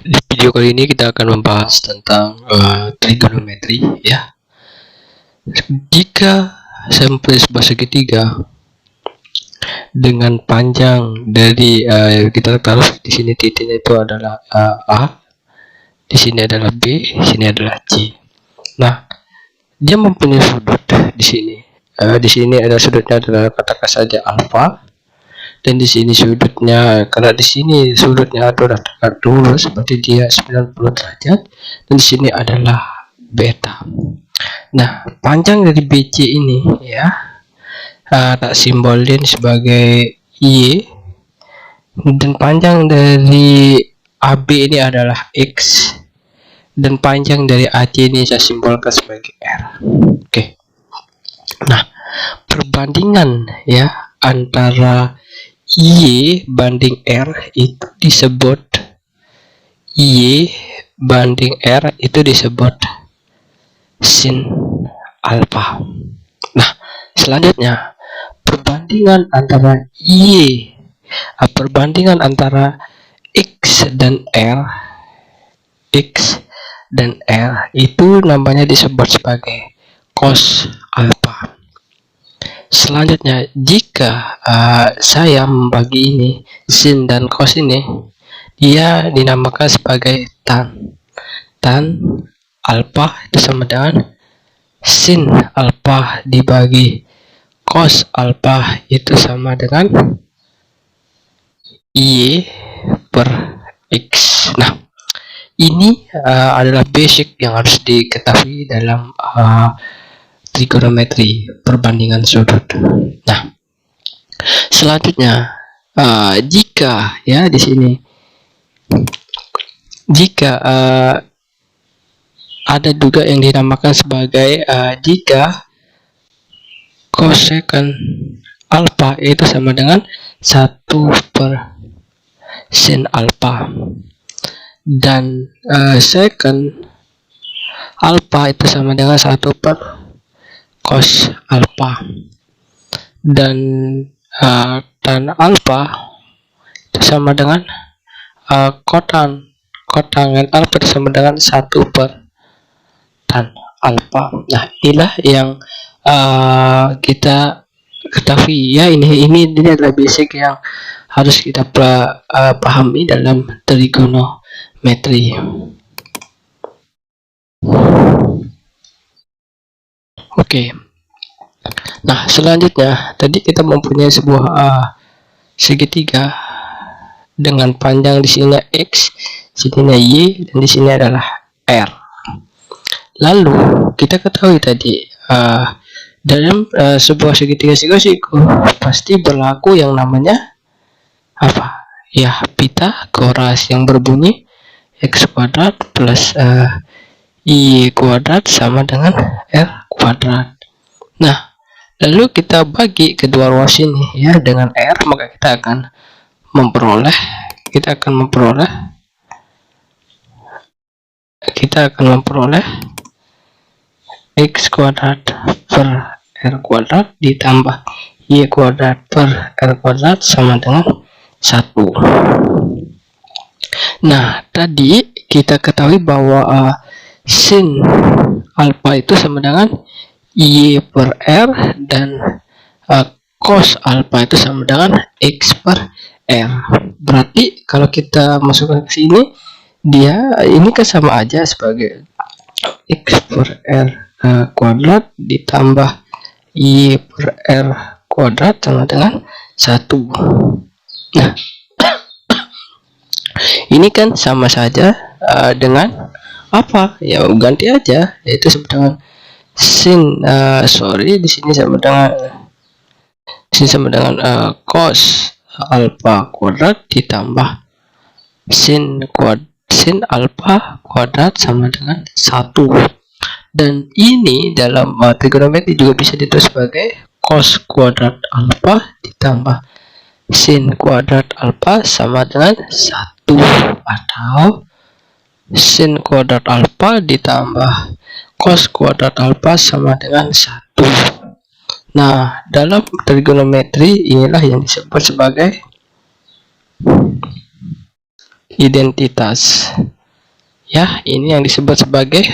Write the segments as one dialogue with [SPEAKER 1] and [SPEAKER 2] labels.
[SPEAKER 1] Di video kali ini kita akan membahas tentang trigonometri ya. Jika saya mempunyai sebuah segitiga dengan panjang dari kita taruh di sini titiknya itu adalah A, di sini adalah B, di sini adalah C. Nah, dia mempunyai sudut di sini. Di sini ada sudutnya adalah katakan saja alfa. Dan di sini sudutnya, karena di sini sudutnya adalah tegak lurus, seperti dia 90 derajat, dan di sini adalah beta. Nah, panjang dari BC ini ya, tak simbolin sebagai Y, dan panjang dari AB ini adalah X, dan panjang dari AC ini saya simbolkan sebagai R. Oke. Nah, perbandingan ya antara Y banding R itu disebut Y banding R itu disebut sin alfa. Nah, selanjutnya perbandingan antara perbandingan antara X dan R itu namanya disebut sebagai cos alfa. Selanjutnya, jika saya membagi ini sin dan cos ini, dia dinamakan sebagai tan alfa itu sama dengan sin alfa dibagi cos alfa itu sama dengan Y per X. Nah, ini adalah basic yang harus diketahui dalam trigonometri, perbandingan sudut. Nah, selanjutnya jika ya di sini jika ada juga yang dinamakan sebagai jika kosekant alfa itu sama dengan 1 per sin alfa, dan secant alfa itu sama dengan 1 per cos alfa, dan tan alfa itu sama dengan kotangen alfa itu sama dengan 1 per tan alfa. Nah, inilah yang kita ketahui ya, ini adalah basic yang harus kita pahami dalam trigonometri. Oke. Nah, selanjutnya tadi kita mempunyai sebuah segitiga dengan panjang di sini X, sini Y, dan di sini adalah R. Lalu kita ketahui tadi dalam sebuah segitiga siku pasti berlaku yang namanya apa? Ya, Pythagoras yang berbunyi X kuadrat plus Y kuadrat sama dengan R kuadrat. Nah, lalu kita bagi kedua ruas ini ya dengan R, maka kita akan memperoleh X kuadrat per R kuadrat ditambah Y kuadrat per R kuadrat sama dengan 1. Nah, tadi kita ketahui bahwa sin alfa itu sama dengan Y per R, dan cos alfa itu sama dengan X per R. Berarti kalau kita masukkan ke sini, dia ini kan sama aja sebagai X per R kuadrat ditambah Y per R kuadrat sama dengan 1. Nah, ini kan sama saja dengan apa? Ya, ganti aja, yaitu sama dengan sin di sini sama dengan cos alfa kuadrat ditambah sin alfa kuadrat sama dengan 1. Dan ini dalam trigonometri juga bisa ditulis sebagai cos kuadrat alfa ditambah sin kuadrat alfa sama dengan 1, atau sin kuadrat alfa ditambah cos kuadrat alfa sama dengan 1. Nah, dalam trigonometri inilah yang disebut sebagai identitas. Ya, ini yang disebut sebagai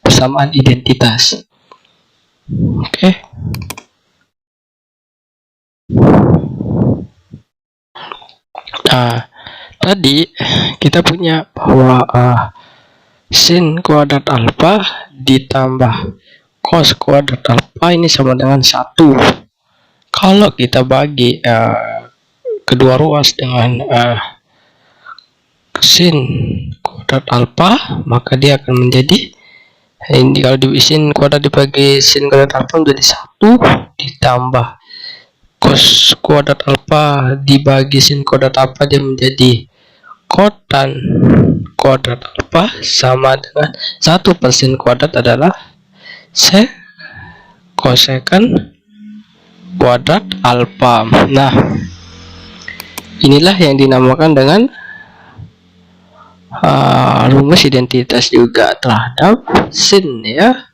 [SPEAKER 1] persamaan identitas. Oke. Nah, tadi kita punya bahwa sin kuadrat alfa ditambah cos kuadrat alfa ini sama dengan 1. Kalau kita bagi kedua ruas dengan sin kuadrat alfa, maka dia akan menjadi ini, kalau di sin kuadrat dibagi sin kuadrat alfa menjadi 1 ditambah cos kuadrat alfa dibagi sin kuadrat alfa, dia menjadi kotan kuadrat alfa sama dengan 1 sin kuadrat adalah kosekant kuadrat alfa. Nah, inilah yang dinamakan dengan rumus identitas juga terhadap sin, ya.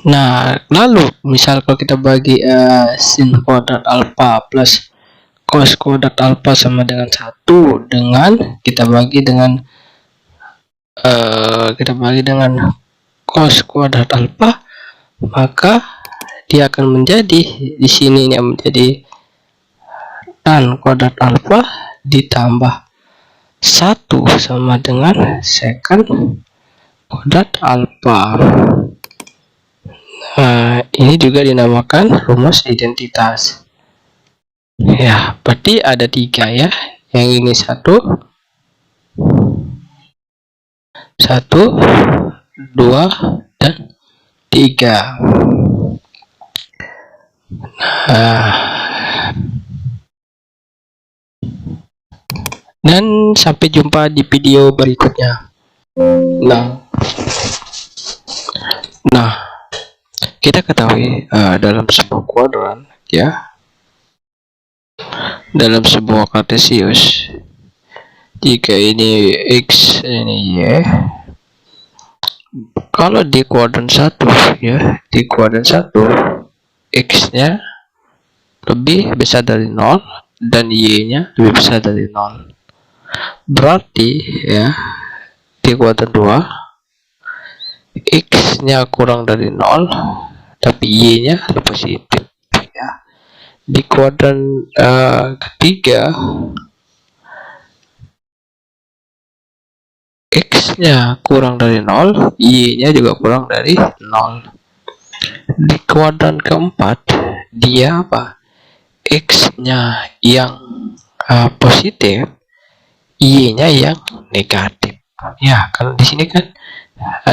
[SPEAKER 1] Nah, lalu misal kalau kita bagi sin kuadrat alfa plus cos kuadrat alfa sama dengan 1 dengan kita bagi dengan cos kuadrat alfa, maka dia akan menjadi di sini yang menjadi tan kuadrat alfa ditambah 1 sama dengan sekant kuadrat alfa. Nah, ini juga dinamakan rumus identitas. Ya, berarti ada 3 ya. Yang ini 1, 2, dan 3. Nah, dan sampai jumpa di video berikutnya. Nah, kita ketahui dalam sebuah kuadran, ya, dalam sebuah kartesius, jika ini x, ini y, kalau di kuadran 1, ya, di kuadran 1 x nya lebih besar dari 0 dan y nya lebih besar dari 0, berarti ya di kuadran 2 x nya kurang dari 0 tapi y nya positif, ya. Di kuadran ketiga x nya kurang dari 0, y nya juga kurang dari 0. Di kuadran keempat dia apa? X nya yang positif, y nya yang negatif. Ya, kalau di sini kan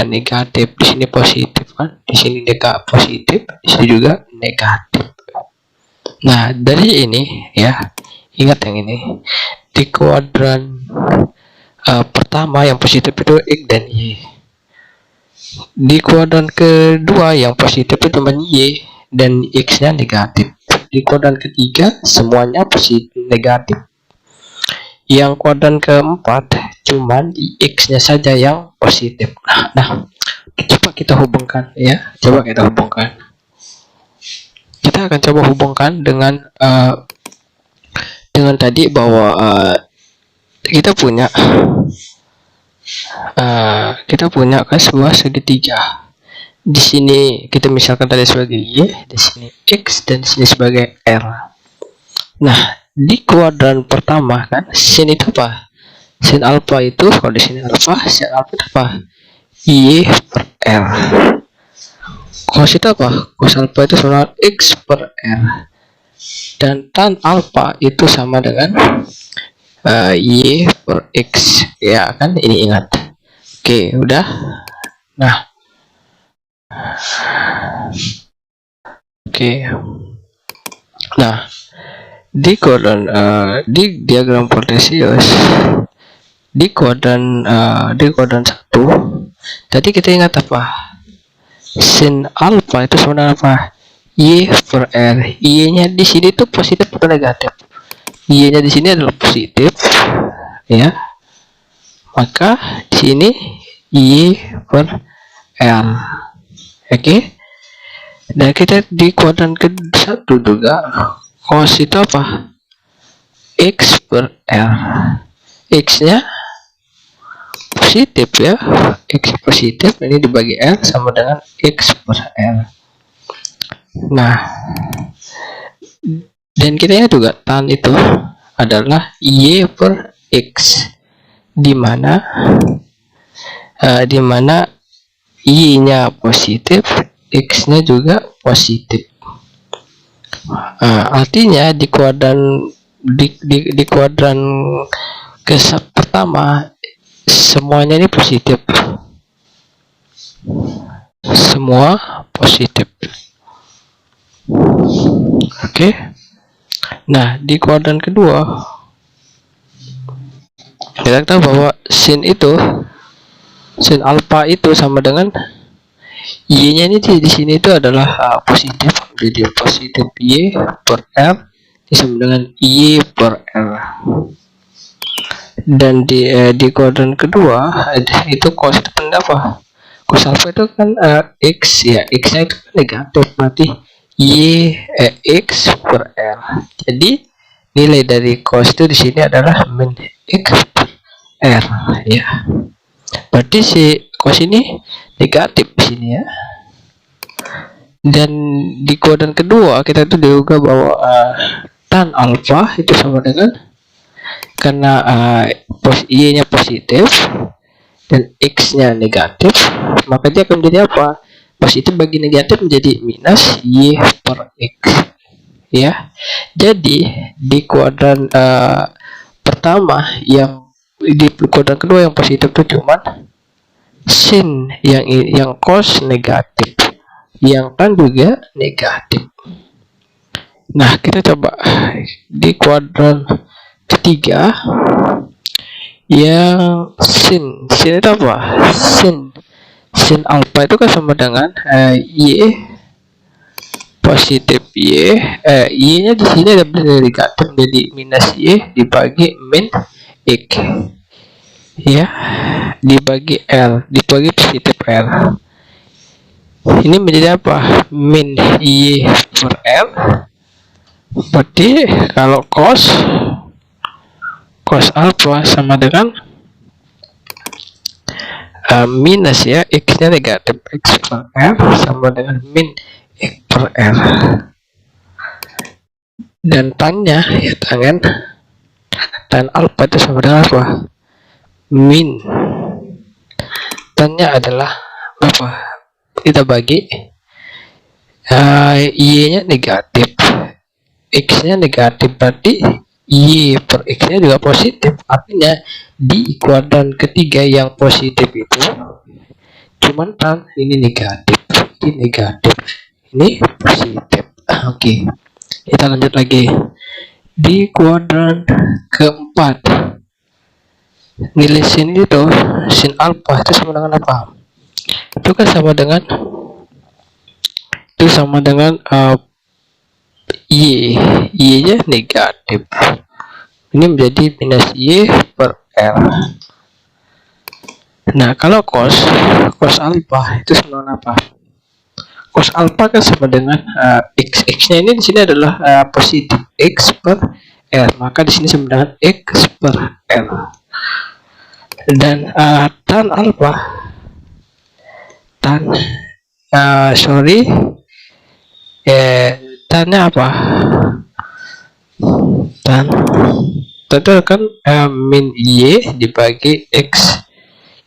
[SPEAKER 1] negatif, di sini positif kan, di sini positif, di sini juga negatif. Nah, dari ini ya, ingat yang ini. Di kuadran pertama yang positif itu x dan y. Di kuadran kedua yang positif itu cuma y dan x nya negatif. Di kuadran ketiga semuanya positif negatif. Yang kuadran keempat cuman x nya saja yang positif. Nah, coba kita hubungkan, ya. Coba kita hubungkan. Kita akan coba hubungkan dengan tadi bahwa kita punya kan sebuah segitiga. Di sini kita misalkan tadi sebagai y, di sini x, dan di sini sebagai r. Nah, di kuadran pertama kan sin itu apa? Sin alfa itu, kalau di sini alfa, sin alfa itu apa? Y per r. Cos itu apa? Cos alfa itu sama x per r. Dan tan alfa itu sama dengan y per x, ya kan, ini ingat. Oke, udah. Nah, oke. Nah, di kuadran di diagram kartesius di kuadran 1 tadi kita ingat apa? Sin alfa itu sama dengan apa? Y per r. Y nya di sini tuh positif atau negatif? Y nya di sini adalah positif, ya. Maka di sini y per r. Oke. Dan kita di kuadran ke-1 juga cos itu apa? X per r. X nya positif ya, X positif, ini dibagi L sama dengan X per L. Nah, dan kita juga tan itu adalah Y per X, dimana Y nya positif, X nya juga positif. Artinya di kuadran ke pertama semuanya ini positif, semua positif. Oke. Nah, di kuadran kedua kita tahu bahwa sin alfa itu sama dengan Y nya ini di sini itu adalah positif, jadi positif Y per L sama dengan Y per L. Dan di kuadran kedua itu cos itu kan apa? Cos alfa itu kan X ya, X nya itu kan negatif, berarti X per L. Jadi nilai dari cos itu di sini adalah min X per R ya. Berarti si cos ini negatif di sini ya. Dan di kuadran kedua kita tuh juga bahwa tan alfa itu sama dengan, karena Y nya positif dan X nya negatif, maka dia akan menjadi apa? Positif bagi negatif menjadi minus Y per X ya. Jadi di kuadran pertama, yang di kuadran kedua yang positif itu cuman sin yang cos negatif, yang tan juga negatif. Nah, kita coba di kuadran ketiga yang sin itu apa? Sin alfa itu kan sama dengan Y positif Y, Y nya di sini ada negatif, jadi minus Y dibagi min X ya, dibagi L, dibagi positif L. Ini menjadi apa? Min Y per L. Berarti kalau cos alfa sama dengan minus ya, X nya negatif, X per L sama dengan min X per L. Dan tannya ya, tan alfa itu sama dengan apa? Min tannya adalah apa? Kita bagi Y nya negatif, X nya negatif, berarti Y per X nya juga positif. Artinya di kuadran ketiga yang positif itu cuman tan ini negatif, ini positif. Oke, kita lanjut lagi. Di kuadran keempat, nilai sin itu, sin alfa itu sama dengan apa? Itu kan sama dengan Y nya negatif, ini menjadi minus Y per L. Nah, kalau cos alfa itu sama dengan apa? Cos alfa kan sama dengan X nya ini di sini adalah positif, X per L, maka di sini sama dengan X per L. Dan tan alfa, tannya apa? Tan itu kan min Y dibagi X,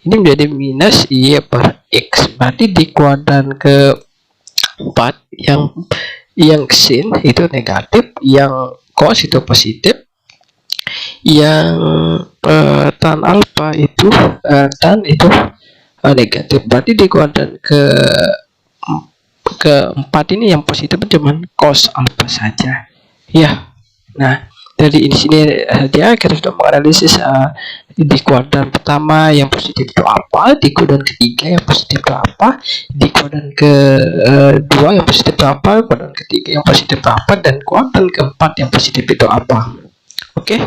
[SPEAKER 1] ini menjadi minus Y per X. Berarti di kuadran keempat yang sin itu negatif, yang cos itu positif, yang tan alfa itu negatif. Berarti di kuadran keempat ini yang positif cuman cos alfa saja ya. Nah, dari sini dia kita sudah menganalisis di kuadran pertama yang positif itu apa, di kuadran ketiga yang positif itu apa, di kuadran kedua yang positif itu apa, kuadran ketiga yang positif itu apa, dan kuadran keempat yang positif itu apa. Oke.